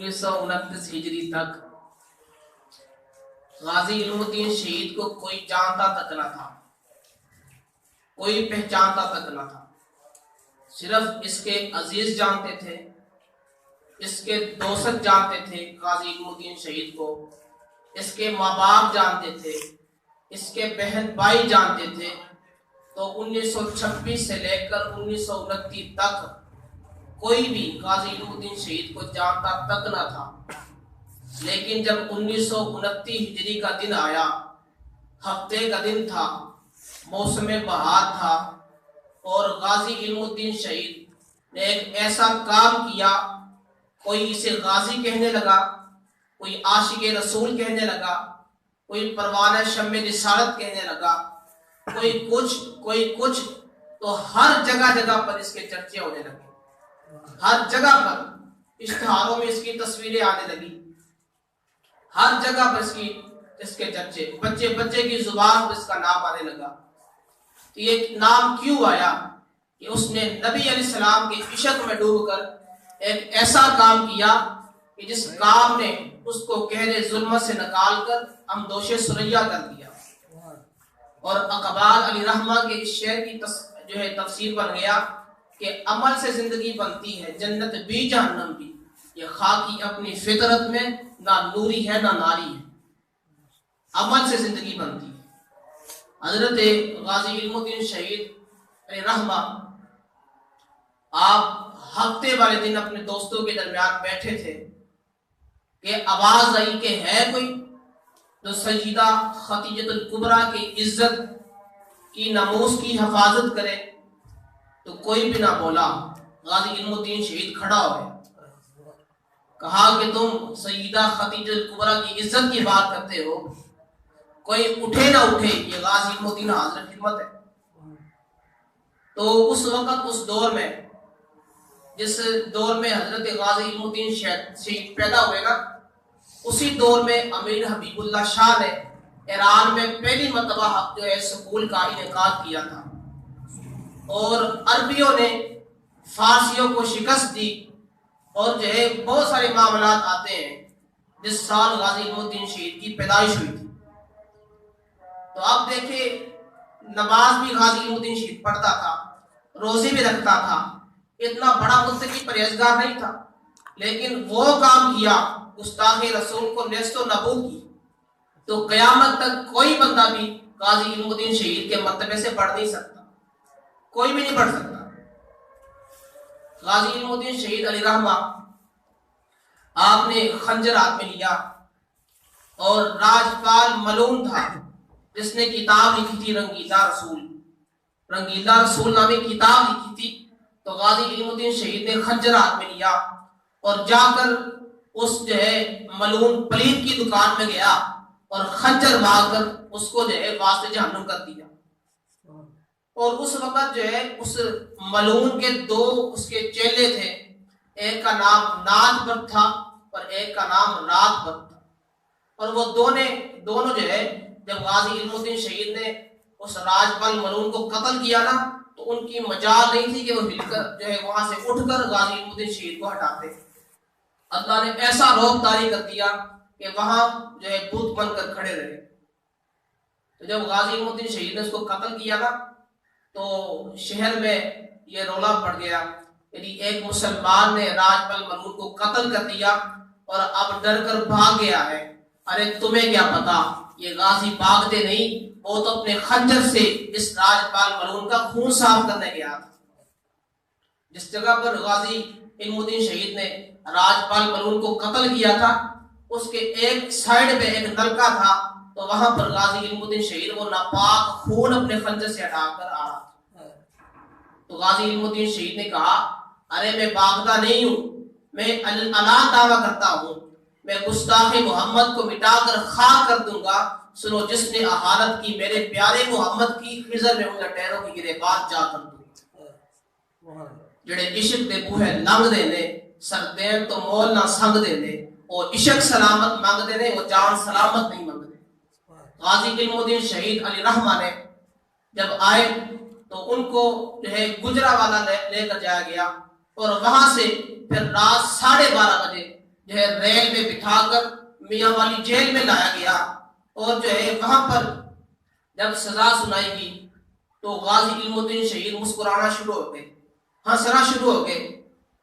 1929 ہجری تک غازی علم الدین شہید کو کوئی جانتا تک نہ تھا، کوئی پہچانتا تک نہ تھا۔ صرف اس کے عزیز جانتے تھے، اس کے دوست جانتے تھے غازی علم الدین شہید کو، اس کے ماں باپ جانتے تھے، اس کے بہن بھائی جانتے تھے۔ تو 1926 سے لے کر 1929 تک کوئی بھی غازی علم الدین شہید کو جانتا تک نہ تھا۔ لیکن جب 1929 ہجری کا دن آیا، ہفتے کا دن تھا، موسم بہار تھا، اور غازی علم الدین شہید نے ایک ایسا کام کیا، کوئی اسے غازی کہنے لگا، کوئی عاشق رسول کہنے لگا، کوئی پروانہ شمع رسالت کہنے لگا، کوئی کچھ، تو ہر جگہ جگہ پر اس کے چرچے ہونے لگے۔ ہر جگہ پر اشتہاروں میں اس کی تصویریں آنے لگی، ہر جگہ پر اس کے چرچے، بچے کی زبان پر اس کا نام آنے لگا۔ تو یہ نام کیوں آیا؟ کہ اس نے نبی علیہ السلام کے عشق میں ڈوب کر ایک ایسا کام کیا کہ جس کام نے اس کو قہر ظلمت سے نکال کر ہمدوش ثریا کر دیا۔ اور اقبال علی رحمہ کے اس شعر کی تفسیر بن گیا کہ عمل سے زندگی بنتی ہے جنت بھی جہنم بھی، یہ خاکی اپنی فطرت میں نہ نوری ہے نہ ناری ہے۔ عمل سے زندگی بنتی ہے۔ حضرت غازی علم الدین شہید علیہ رحمہ آپ ہفتے والے دن اپنے دوستوں کے درمیان بیٹھے تھے کہ آواز آئی کہ ہے کوئی جو سیدہ خدیجہ الکبریٰ کی عزت کی، ناموس کی حفاظت کرے؟ تو کوئی بھی نہ بولا۔ غازی علم الدین شہید کھڑا ہو گیا، کہا کہ تم سیدہ خدیجہ الکبریٰ کی عزت کی بات کرتے ہو، کوئی اٹھے نہ اٹھے، یہ غازی علم الدین حاضر خدمت ہے۔ تو اس وقت، اس دور میں، جس دور میں حضرت غازی علم الدین شہید پیدا ہوئے نا، اسی دور میں امیر حبیب اللہ شاہ نے ایران میں پہلی مرتبہ سکول کا انعقاد کیا تھا، اور عربیوں نے فارسیوں کو شکست دی، اور بہت سارے معاملات آتے ہیں۔ جس سال غازی علم الدین شہید کی پیدائش ہوئی تھی، تو آپ دیکھیں نماز بھی غازی علم الدین شہید پڑھتا تھا، روزے بھی رکھتا تھا، اتنا بڑا متقی پرہیزگار نہیں تھا، لیکن وہ کام کیا، گستاخ رسول کو نیست و نبود کی۔ تو قیامت تک کوئی بندہ بھی غازی علم الدین شہید کے مرتبے سے بڑھ نہیں سکتا، کوئی بھی نہیں بڑھ سکتا۔ غازی علم الدین شہید علیہ رحمہ آپ نے خنجر ہاتھ میں لیا، اور راجپال ملون تھا جس نے کتاب لکھی تھی رنگیلا رسول نامی کتاب لکھی تھی۔ تو غازی علم الدین شہید نے خنجر ہاتھ میں لیا اور جا کر اس ملون پلید کی دکان میں گیا اور خنجر مار کر اس کو واسطے جہنم کر دیا۔ اور اس وقت اس ملون کے دو اس کے چیلے تھے، ایک کا نام ناد برت تھا اور ایک کا نام رات برت تھا، اور وہ دونوں جب غازی علم الدین شہید نے اس راجپال ملون کو قتل کیا نا، تو ان کی مجال نہیں تھی کہ وہ ہل کر وہاں سے اٹھ کر غازی علم الدین شہید کو ہٹاتے۔ اللہ نے ایسا روب طاری کر دیا کہ وہاں بت بن کر کھڑے رہے۔ تو جب غازی علم الدین شہید نے اس کو قتل کیا نا، تو شہر میں یہ رولا پڑ گیا، یعنی ایک مسلمان نے راجپال ملون کو قتل کر دیا اور اب ڈر کر بھاگ گیا ہے۔ ارے تمہیں کیا پتا، یہ غازی بھاگتے نہیں، وہ تو اپنے خنجر سے اس راجپال ملون کا خون صاف کرنے گیا تھا۔ جس جگہ پر غازی علم الدین شہید نے راجپال ملون کو قتل کیا تھا، اس کے ایک سائیڈ پہ ایک نلکا تھا، تو وہاں پر غازی علم الدین شہید وہ ناپاک خون اپنے خنجر سے ہٹا کر آ رہا تھا۔ تو غازی علم الدین شہید نے کہا، ارے میں بھاگتا نہیں ہوں، میں اعلان دعویٰ کرتا ہوں، میں گستاخ محمد کو مٹا کر خاک کر دوں گا۔ سنو جس نے احانت کی میرے پیارے محمد کی، خضر میں انہیں ٹہروں کی گریبان جا کر دوں۔ جڑے عشق دے بوہے لنگ دے نے، سردین تو مول نہ سنگ دے نے، وہ عشق سلامت مانگ دے نے، وہ جان سلامت نہیں مانگ دے۔ غازی علم الدین شہید علیہ رحمہ نے جب آئے تو ان کو گجرا والا لے کر جایا گیا، اور وہاں سے پھر رات 12:30 بجے جو ہے ریل میں بٹھا کر میاں والی جیل میں لایا گیا، اور جو ہے وہاں پر جب سزا سنائی گئی تو غازی علم الدین شہید مسکرانا شروع ہو گئے، ہنسنا شروع ہو گئے،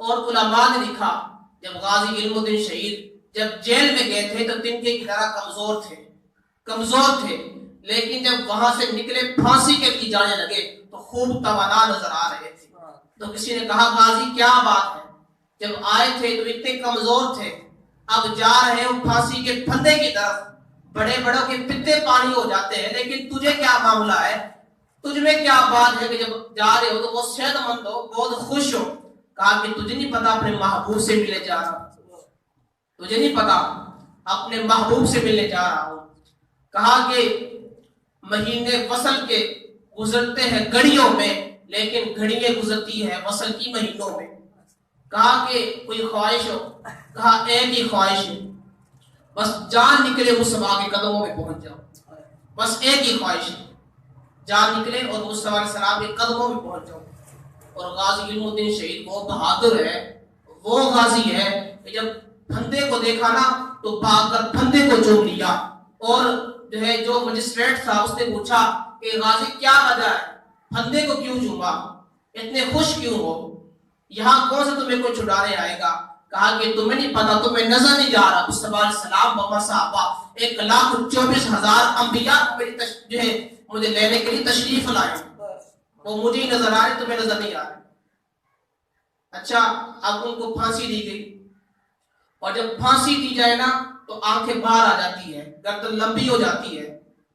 اور علماء نے لکھا جب غازی علم الدین شہید جب جیل میں گئے تھے تو تنکے کی طرح کمزور تھے، لیکن جب وہاں سے نکلے پھانسی کے لیے جانے لگے تو خوب توانا نظر آ رہے تھے۔ تو کسی نے کہا غازی کیا بات ہے، جب آئے تھے تو اتنے کمزور تھے، اب جا رہے ہو پھانسی کے پھندے کی طرف، بڑے بڑوں کے پتے پانی ہو جاتے ہیں، لیکن تجھے کیا معاملہ ہے، تجھ میں کیا بات ہے کہ جب جا رہے ہو تو وہ صحت مند ہو، بہت خوش ہو۔ کہا کہ تجھے نہیں پتا اپنے محبوب سے ملنے جا رہا ہوں، تجھے نہیں پتا اپنے محبوب سے ملنے جا رہا ہوں۔ کہا کہ مہینے وصل کے گزرتے ہیں گھڑیوں میں، لیکن گھڑیاں گزرتی ہے وصل کی مہینوں میں۔ کہا کہ کوئی خواہش ہو، کہا ایک ہی خواہش ہے، بس جان نکلے مصطفیٰ کے قدموں میں پہنچ جاؤ، بس ایک ہی خواہش ہے، جان نکلے اور مصطفیٰ علیہ السلام کے قدموں میں پہنچ جاؤ۔ اور غازی علم الدین شہید وہ بہادر ہے، وہ غازی ہے کہ جب پھندے کو دیکھا نا تو بھاگ کر پھندے کو چوم لیا، اور جو ہے جو مجسٹریٹ تھا اس نے پوچھا کہ غازی کیا وجہ ہے، پھندے کو کیوں چوما، اتنے خوش کیوں ہو، یہاں کون سے تمہیں کوئی چھڑانے آئے گا؟ کہا کہ تمہیں نہیں پتا، تمہیں نظر نہیں جا رہا، مصطفیٰ علیہ السلام بابا صحابہ 1,24,000 انبیاء جو ہے مجھے لینے کے لیے تشریف لائے، وہ مجھے ہی نظر آ رہے، تمہیں نظر نہیں آ رہے۔ اچھا اب ان کو پھانسی دی گئی، اور جب پھانسی دی جائے نا تو آنکھیں باہر آ جاتی ہے، گردن لمبی ہو جاتی ہے،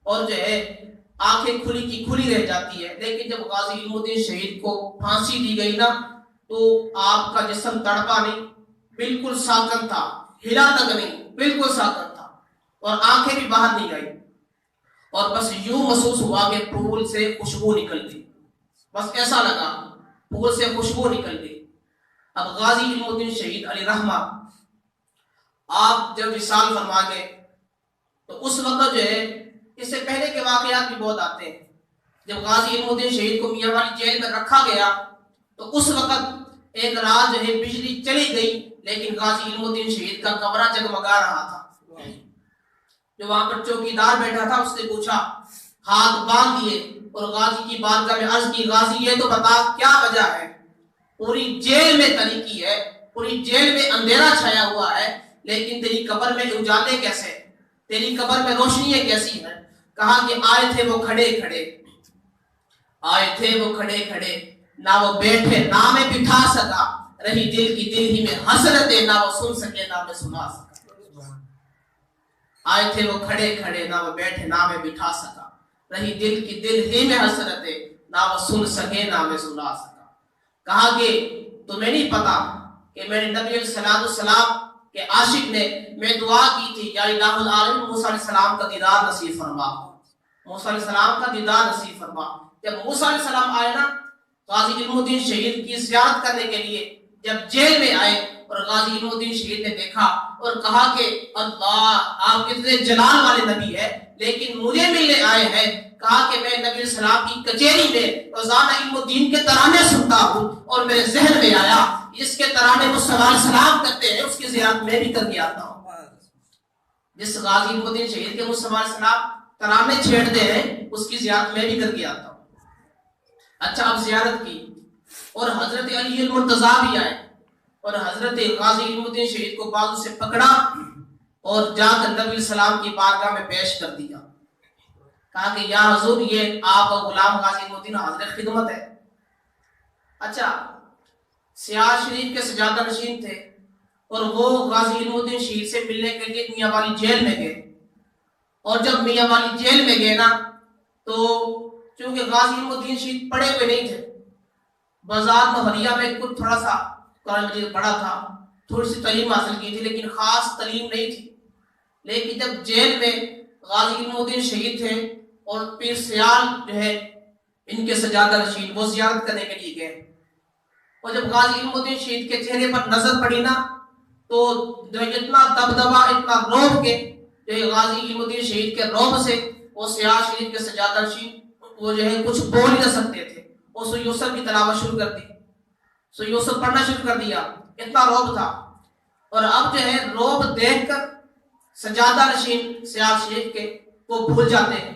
اور جو ہے آنکھیں کھلی کی کھلی رہ جاتی ہے۔ لیکن جب غازی علم الدین شہید کو پھانسی دی گئی نا تو آپ کا جسم تڑپا نہیں، بالکل ساکن تھا، ہلا تک نہیں، بالکل ساکن تھا، اور آنکھیں بھی باہر نہیں آئی، اور بس یوں محسوس ہوا کہ پھول سے خوشبو نکل گئی، بس ایسا لگا پھول سے خوشبو نکل گئی۔ اب غازی علم الدین شہید علیہ رحمہ آپ جب وصال فرما گئے تو اس وقت جو ہے، اس سے پہلے کے واقعات بھی بہت آتے ہیں، جب غازی علم الدین شہید کو میاں والی جیل میں رکھا گیا تو اس وقت ایک رات جو ہے بجلی چلی گئی، لیکن غازی علم الدین شہید کا کمرہ جگمگا رہا تھا۔ جو وہاں پر چوکیدار بیٹھا تھا اس نے پوچھا، ہاتھ باندھ دیے اور غازی کی بارگاہ میں عرض کی، غازی یہ تو بتا کیا وجہ ہے، پوری جیل میں تاریکی ہے، پوری جیل میں اندھیرا چھایا ہوا ہے، لیکن تیری قبر میں اجالے کیسے، تیری قبر میں روشنیاں کیسی ہیں؟ کہا کہ آئے تھے وہ کھڑے کھڑے، آئے تھے وہ کھڑے کھڑے، نہ وہ بیٹھے نہ میں بٹھا سکا، رہی دل کی دل ہی میں حسرتیں، نہ وہ سن سکے نہ میں سنا سکا۔ آئے تھے وہ کھڑے کھڑے، نہ وہ بیٹھے نہ میں بٹھا سکا، رہی دل کی دل ہی میں حسرتیں، نہ وہ سن سکے نہ میں سنا سکا۔ کہا کہ تمہیں نہیں پتا کہ میرے نبی علیہ السلام کے عاشق نے میں دعا کی تھی، یا الہ العالمین موسیٰ علیہ السلام کا دیدار نصیب فرما، موسیٰ علیہ السلام کا دیدار نصیب فرما۔ جب موسیٰ علیہ السلام آئے نا غازی علم الدین شہید کی زیارت کرنے کے لیے، جب جیل میں آئے اور غازی علم الدین شہید نے دیکھا اور کہا کہ اللہ آپ کتنے جلال والے نبی ہے، لیکن مجھے ملنے آئے ہیں۔ کہا کہ میں نبی علیہ السلام کی کچہری میں روزانہ علم الدین کے ترانے سنتا ہوں، اور میرے ذہن میں آیا جس کے ترانے مصطفیٰ علیہ السلام کرتے ہیں اس کی زیارت میں بھی کر کے آتا ہوں۔ جس غازی علم الدین شہید کے مصطفیٰ علیہ السلام ترانے چھیڑتے ہیں اس کی زیارت میں بھی کر کے آتا ہوں۔ اچھا اب زیارت کی، اور حضرت علی المرتضیٰ بھی آئے، اور حضرت غازی علم الدین شہید کو بازو سے پکڑا اور جا کر نبی علیہ السلام کی بارگاہ میں پیش کر دیا۔ کہا کہ یا حضور یہ آپ کا غلام غازی علم الدین حاضر خدمت ہے۔ اچھا سیاہ شریف کے سجادہ نشین تھے، اور وہ غازی علم الدین شہید سے ملنے کے لیے میاں والی جیل میں گئے، اور جب میاں والی جیل میں گئے نا تو چونکہ غازی علم الدین شہید پڑھے ہوئے نہیں تھے، بازار مہریہ میں کچھ تھوڑا سا قرآن مجید پڑھا تھا، تھوڑی سی تعلیم حاصل کی تھی، لیکن خاص تعلیم نہیں تھی۔ لیکن جب جیل میں غازی علم الدین شہید تھے اور پیر سیال جو ہے ان کے سجادہ نشین، وہ زیارت کرنے کے لیے گئے، اور جب غازی علم الدین شہید کے چہرے پر نظر پڑی نا تو جو اتنا دبدبا، اتنا روب کے جو غازی علم الدین شہید کے روب سے وہ سیاہ شریف کے سجادہ نشین وہ جو ہے کچھ بول ہی نہ سکتے تھے، وہ سورہ یوسف کی تلاوت شروع کر دی، سورہ یوسف پڑھنا شروع کر دیا، اتنا روب تھا۔ اور اب جو ہے روب دیکھ کر سجادہ نشین سیال شریف کے وہ بھول جاتے ہیں.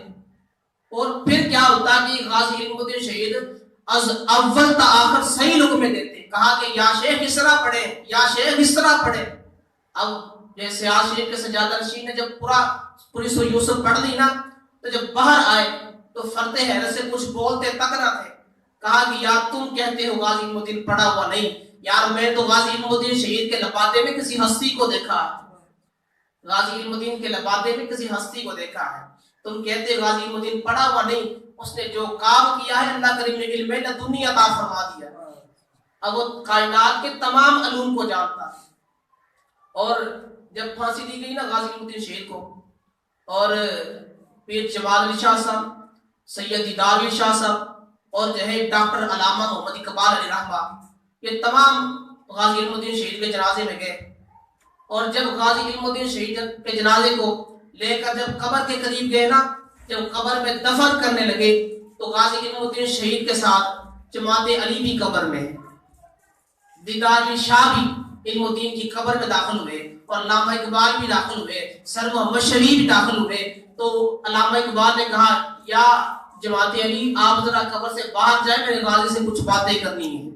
اور پھر کیا ہوتا کہ غازی علم الدین شہید از اول تا آخر صحیح لقمے دیتے. کہا کہ یا شیخ اس طرح پڑھے، یا شیخ اس طرح پڑھے. اب جیسے سیال شریف کے سجادہ نشین نے جب پوری سورہ یوسف پڑھ لی نا، تو جب باہر آئے تو فرد حیرت سے کچھ بولتے تک نہ تھے. کہا کہ یار تم کہتے ہو غازی علم الدین پڑھا ہوا نہیں، یار میں تو غازی علم الدین شہید کے لبادے میں کسی ہستی کو دیکھا ہے، غازی علم الدین کے لبادے میں کسی ہستی کو دیکھا ہے. تم کہتے غازی علم الدین پڑھا ہوا نہیں، اس نے جو کام کیا ہے اللہ کریم نے علم لدنی عطا فرما دیا. اب وہ کائنات کے تمام علوم کو جانتا. اور جب پھانسی دی گئی نا غازی علم الدین شہید کو، اور پیر جمال علی شاہ صاحب، سید دیدار علی شاہ صاحب، اور جو ہے ڈاکٹر علامہ محمد اقبال علی رحمہ، یہ تمام غازی علم الدین شہید کے جنازے میں گئے. اور جب غازی علم الدین شہید کے جنازے کو لے کر جب قبر کے قریب گئے نا، جب قبر میں دفن کرنے لگے تو غازی علم الدین شہید کے ساتھ جماعت علی بھی قبر میں، دیدار علی شاہ بھی علم الدین کی قبر میں داخل ہوئے، اور علامہ اقبال بھی داخل ہوئے، سر محمد شریف بھی داخل ہوئے. تو علامہ اقبال نے کہا یا جماعت علی آپ ذرا قبر سے باہر جائیں، میں نے غازی سے کچھ باتیں کرنی ہیں.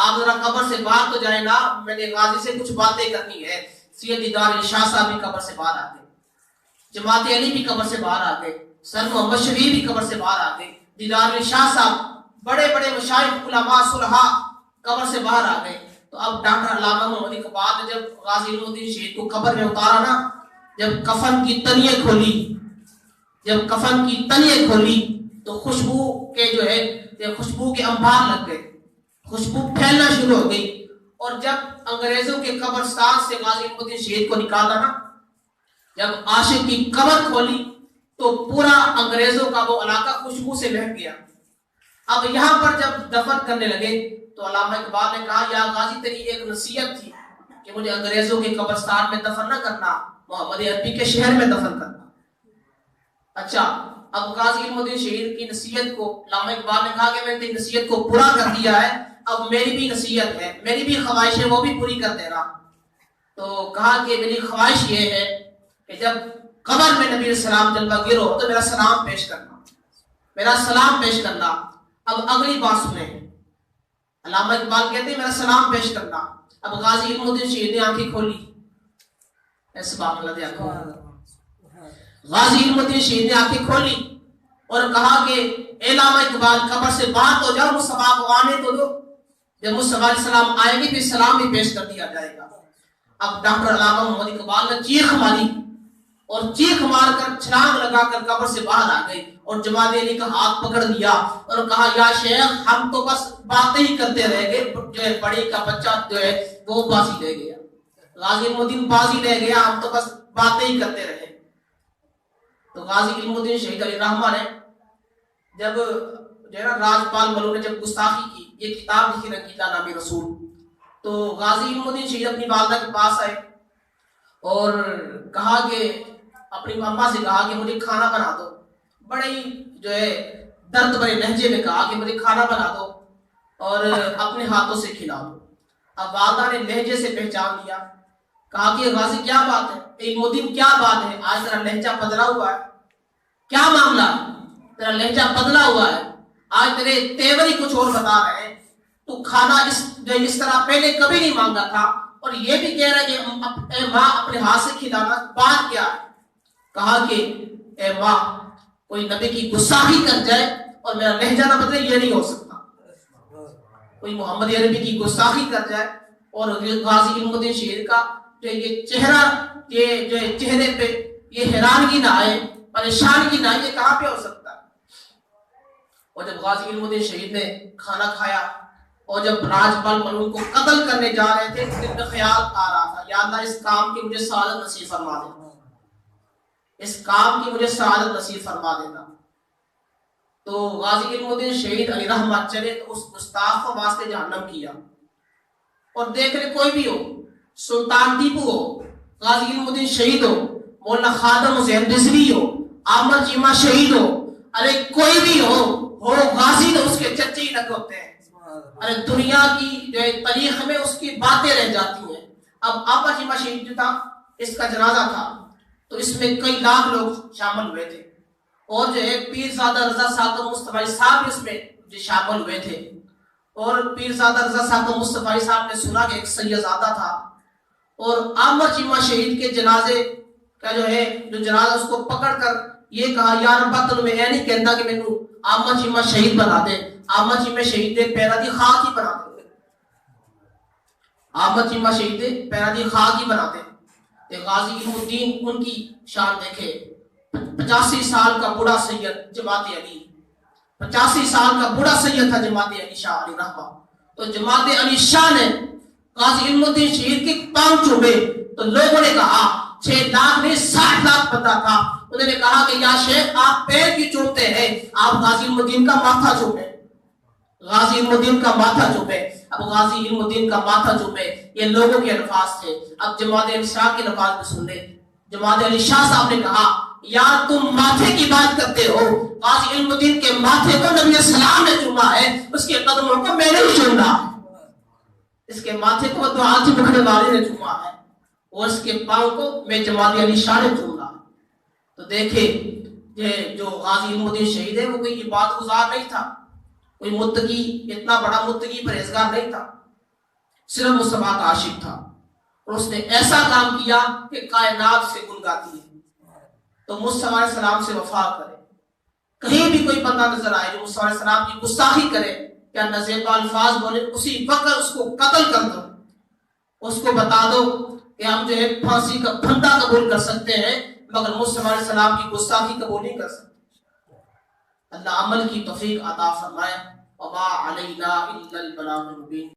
آپ ذرا قبر سے باہر تو جائیں نا، میں نے غازی سے کچھ باتیں کرنی ہے. سید دیدار علی شاہ صاحب بھی قبر سے باہر آ گئے، جماعت علی بھی قبر سے باہر آ گئے، سر محمد شریف بھی قبر سے باہر آ گئے، دیدار علی شاہ صاحب، بڑے بڑے مشائخ علماء صلحاء قبر سے باہر آ گئے. تو اب ڈاکٹر علامہ محمد اقبال نے جب غازی علم الدین شہید کو قبر میں اتارا نا، جب کفن کی تنیے کھولی، جب کفن کی تنیے کھولی تو خوشبو کے جو ہے خوشبو کے انبار لگ گئے، خوشبو پھیلنا شروع ہو گئی. اور جب انگریزوں کے قبرستان سے غازی علم الدین شہید کو نکالا نا، جب عاشق کی قبر کھولی تو پورا انگریزوں کا وہ علاقہ خوشبو سے مہک گیا. اب یہاں پر جب دفن کرنے لگے تو علامہ اقبال نے کہا یا غازی تیری ایک نصیحت تھی کہ مجھے انگریزوں کے قبرستان میں دفن نہ کرنا، محمد عربی کے شہر میں دفن کرنا. اچھا، اب غازی علم الدین شہید کی نصیحت کو علامہ اقبال نے کہا کہ میں نے تیری نصیحت کو پورا کر دیا ہے، اب میری بھی نصیحت ہے، میری بھی خواہش ہے، وہ بھی پوری کر دینا. تو کہا کہ میری خواہش یہ ہے کہ جب قبر میں نبی علیہ السلام جلوہ گر ہو تو میرا سلام پیش کرنا، میرا سلام پیش کرنا. اب اگلی بات سنیں، علامہ اقبال کہتے ہیں میرا سلام پیش کرنا. اب غازی علم الدین شہید نے آنکھیں کھولی، ایسے بات اللہ دے آنکھوں، غازی علم الدین شہید نے آنکھیں کھولی اور کہا کہ اے علامہ اقبال قبر سے باہر تو جاؤ، مصطفیٰ کو آنے تو دو، جب مصطفیٰ علیہ السلام آئیں گے پھر سلام بھی پیش کر دیا جائے گا. اب ڈاکٹر علامہ محمد اقبال نے چیخ ماری اور چیخ مار کر چھلانگ لگا کر قبر سے باہر آ گئی اور جماعت علی کا ہاتھ پکڑ لیا اور کہا یا شیخ ہم تو بس باتیں ہی کرتے رہ گئے، جو ہے بڑی کا بچہ جو ہے وہ بازی رہ گیا، غازی علم الدین بازی رہ گیا، ہم تو بس باتیں ہی کرتے رہے. تو غازی علم الدین شہید علی رحمہ نے جب جو ہے نا راجپال ملو نے جب گستاخی کی، یہ کتاب لکھی رنگیلا نامی رسول، تو غازی علم الدین شہید اپنی والدہ کے پاس آئے اور کہا کہ اپنی اماں سے کہا کہ مجھے کھانا بنا دو، بڑے ہی جو ہے درد بھرے لہجے میں کہا کہ مجھے کھانا بنا دو اور اپنے ہاتھوں سے کھلا دو. اب والدہ نے لہجے سے پہچان لیا، کہا کہ غازی کیا بات ہے، علم الدین کیا بات ہے، آج تیرا لہجہ بدلا ہوا ہے، کیا معاملہ، تیرا لہجہ بدلا ہوا ہے، آج تیرے تیور ہی کچھ اور بتا رہے ہیں، تو کھانا اس طرح پہلے کبھی نہیں مانگا تھا اور یہ بھی کہہ رہا ہے کہ اے ماں اپنے ہاتھ سے کھلانا، بات کیا ہے. کہا کہ اے ماں کوئی نبی کی گستاخی کر جائے اور میرا لہجہ نہ بدلے، یہ نہیں ہو سکتا. کوئی محمد عربی کی گستاخی کر جائے اور غازی علم الدین شہید کا جو یہ چہرہ، یہ جو چہرے پہ یہ حیرانگی نہ آئے، پریشانگی نہ آئے، یہ کہاں پہ ہو سکتا ہے. اور جب غازی علم الدین شہید نے کھانا کھایا اور جب راجپال ملون کو قتل کرنے جا رہے تھے تو دل میں خیال آ رہا تھا یا اللہ اس کام کی مجھے سعادت نصیب فرما دینا، اس کام کی مجھے سعادت نصیب فرما دینا. تو غازی علم الدین شہید علی رحمہ چلے تو اس گستاخ کو واسطے جہنم کیا. اور دیکھ لے کوئی بھی ہو، سلطان ٹیپو ہو، غازی علم الدین شہید ہو، مولانا خادم حسین رضوی ہو، عامر چیمہ شہید ہو، ارے کوئی بھی ہو غازی تو اس کے چچے ہی لگ ہوتے ہیں. ارے دنیا کی جو تاریخ میں اس کی باتیں رہ جاتی ہیں. اب آپا جیما شہید جو تھا اس کا جنازہ تھا تو اس میں کئی لاکھ لوگ شامل ہوئے تھے، اور جو ہے پیرزادہ رضا ساتم مصطفی صاحب اس میں جو شامل ہوئے تھے، اور پیرزادہ رضا ساتم مصطفی صاحب نے سنا کہ ایک سیدزادہ تھا، اور عامر چیمہ شہید کے جنازے کا جو ہے جو جنازہ اس کو پکڑ کر یہ کہا یا رب تن میں نہیں کہتا کہ مینوں عامر چیمہ شہید بنا دے، عامر چیمہ شہید دے پیرا دی خاک ہی بنا دے، عامر چیمہ شہید دے پیرا دی خاک ہی بنا دے۔ غازی علم الدین ان کی شان دیکھے، 85 سال کا بڑا سید جماعت علی، 85 سال کا بڑا سید تھا جماعت علی شاہ علی رحمہ، تو جماعت علی شاہ نے غازی علم الدین شہید کے پاؤں چومے تو لوگوں نے کہا 6 لاکھ نہیں 60 لاکھ بندہ تھا، انہوں نے کہا کہ یا شیخ آپ پیر کی چومتے ہیں، آپ غازی علم الدین کا ماتھا چومیں، غازی علم الدین کا ماتھا چومیں۔ اب غازی علم الدین کا ماتھا چومے یہ لوگوں کے الفاظ تھے، اب جماعت علی شاہ کے الفاظ بھی سن لیں۔ جماعت علی شاہ صاحب نے کہا یا تم ماتھے کی بات کرتے ہو، غازی علم الدین کے ماتھے کو نبی السلام نے چوما ہے، اس کے قدموں کو میں نے بھی چوما ہے، اس کے ماتھے کو تو آج بکھنے والے نے چوما ہے، اور اس کے پاؤں کو میں جماعت علی شاہ نے چوما۔ تو دیکھیں یہ جو غازی علم الدین شہید ہے وہ کوئی عبادت گزار نہیں تھا، کوئی متقی، اتنا بڑا متقی پرہیزگار نہیں تھا، صرف مصطفیٰ کا عاشق تھا، اور اس نے ایسا کام کیا کہ کائنات سے گل گاتی ہے۔ تو مصطفیٰ علیہ السلام سے وفا کرے، کہیں بھی کوئی بندہ نظر آئے جو مصطفیٰ علیہ السلام کی گستاخی کرے یا نازیبا الفاظ بولے، اسی وقت اس کو قتل کر دو، اس کو بتا دو کہ ہم جو ہے پھانسی کا پھندا قبول کر سکتے ہیں مگر مصطفیٰ علیہ السلام کی گستاخی قبول نہیں کر سکتے۔ اللہ عمل کی توفیق عطا فرمائے۔ وما علینا الا البلاغ المبین۔